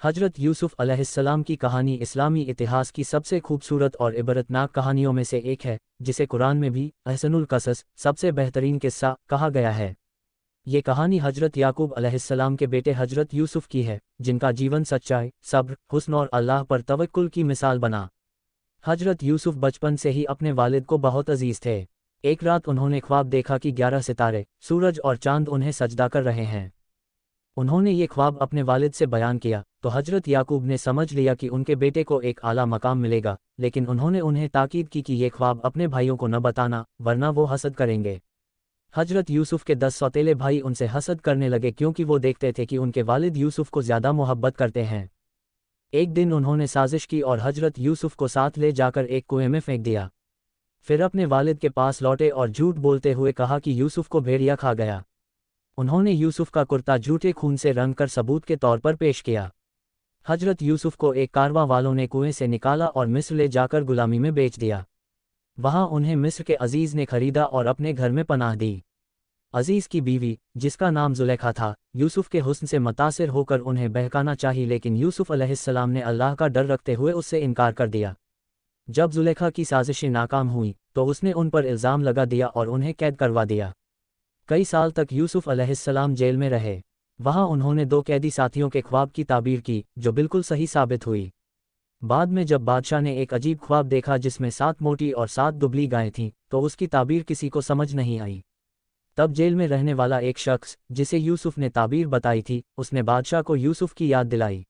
हजरत यूसुफ अलैहिस्सलाम की कहानी इस्लामी इतिहास की सबसे खूबसूरत और इबरतनाक कहानियों में से एक है, जिसे कुरान में भी अहसनुल कसस सबसे बेहतरीन किस्सा कहा गया है। ये कहानी हजरत याकूब अलैहिस्सलाम के बेटे हजरत यूसुफ की है, जिनका जीवन सच्चाई, सब्र, हुस्न और अल्लाह पर तवक्कुल की मिसाल बना। हजरत यूसुफ बचपन से ही अपने वालिद को बहुत अजीज थे। एक रात उन्होंने ख्वाब देखा कि 11 सितारे, सूरज और चांद उन्हें सजदा कर रहे हैं। उन्होंने ये ख्वाब अपने वालिद से बयान किया तो हजरत याकूब ने समझ लिया कि उनके बेटे को एक आला मकाम मिलेगा, लेकिन उन्होंने उन्हें ताकीद की कि ये ख्वाब अपने भाइयों को न बताना, वरना वो हसद करेंगे। हजरत यूसुफ के 10 सौतेले भाई उनसे हसद करने लगे क्योंकि वो देखते थे कि उनके वालिद यूसुफ को ज़्यादा मोहब्बत करते हैं। एक दिन उन्होंने साजिश की और हजरत यूसुफ को साथ ले जाकर एक कुएं में फेंक दिया। फिर अपने वालिद के पास लौटे और झूठ बोलते हुए कहा कि यूसुफ को भेड़िया खा गया। उन्होंने यूसुफ का कुर्ता झूठे खून से रंग कर सबूत के तौर पर पेश किया। हजरत यूसुफ को एक कारवां वालों ने कुएं से निकाला और मिस्र ले जाकर गुलामी में बेच दिया। वहां उन्हें मिस्र के अजीज ने खरीदा और अपने घर में पनाह दी। अजीज की बीवी, जिसका नाम जुलेखा था, यूसुफ के हुस्न से मुतासिर होकर उन्हें बहकाना चाही, लेकिन यूसुफ अलैहिस्सलाम ने अल्लाह का डर रखते हुए उससे इनकार कर दिया। जब जुलेखा की साजिशें नाकाम हुईं तो उसने उन पर इल्ज़ाम लगा दिया और उन्हें कैद करवा दिया। कई साल तक यूसुफ अलैहिस्सलाम जेल में रहे। वहां उन्होंने 2 कैदी साथियों के ख्वाब की ताबीर की, जो बिल्कुल सही साबित हुई। बाद में जब बादशाह ने एक अजीब ख्वाब देखा जिसमें 7 मोटी और 7 दुबली गायें थीं, तो उसकी ताबीर किसी को समझ नहीं आई। तब जेल में रहने वाला एक शख्स, जिसे यूसुफ ने ताबीर बताई थी, उसने बादशाह को यूसुफ की याद दिलाई।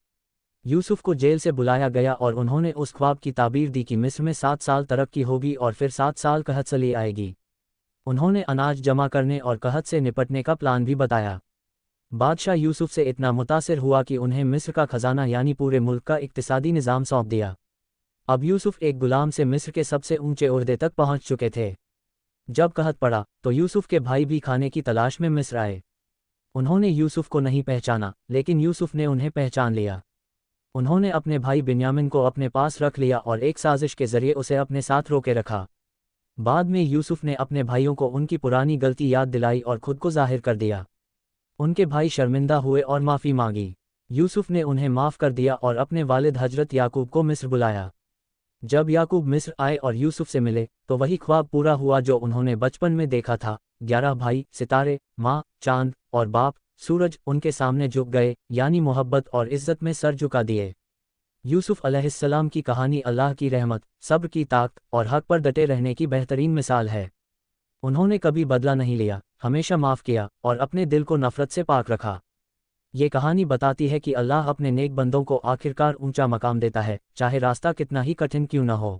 यूसुफ को जेल से बुलाया गया और उन्होंने उस ख्वाब की ताबीर दी कि मिस्र में 7 साल तरक्की होगी और फिर 7 साल कहत चली आएगी। उन्होंने अनाज जमा करने और कहत से निपटने का प्लान भी बताया। बादशाह यूसुफ से इतना मुतासिर हुआ कि उन्हें मिस्र का खजाना यानी पूरे मुल्क का इक्तिसादी निज़ाम सौंप दिया। अब यूसुफ एक गुलाम से मिस्र के सबसे ऊंचे ओहदे तक पहुंच चुके थे। जब कहत पड़ा तो यूसुफ के भाई भी खाने की तलाश में मिस्र आए। उन्होंने यूसुफ को नहीं पहचाना, लेकिन यूसुफ ने उन्हें पहचान लिया। उन्होंने अपने भाई बिन्यामिन को अपने पास रख लिया और एक साजिश के जरिए उसे अपने साथ रोके रखा। बाद में यूसुफ ने अपने भाइयों को उनकी पुरानी गलती याद दिलाई और खुद को जाहिर कर दिया। उनके भाई शर्मिंदा हुए और माफ़ी मांगी। यूसुफ ने उन्हें माफ़ कर दिया और अपने वालिद हजरत याकूब को मिस्र बुलाया। जब याकूब मिस्र आए और यूसुफ से मिले तो वही ख्वाब पूरा हुआ जो उन्होंने बचपन में देखा था। 11 भाई, सितारे, माँ, चांद और बाप सूरज उनके सामने झुक गए, यानी मोहब्बत और इज्जत में सर झुका दिए। यूसुफ अलैहिस्सलाम की कहानी अल्लाह की रहमत, सब्र की ताकत और हक पर डटे रहने की बेहतरीन मिसाल है। उन्होंने कभी बदला नहीं लिया, हमेशा माफ़ किया और अपने दिल को नफ़रत से पाक रखा। ये कहानी बताती है कि अल्लाह अपने नेक बंदों को आखिरकार ऊंचा मकाम देता है, चाहे रास्ता कितना ही कठिन क्यों न हो।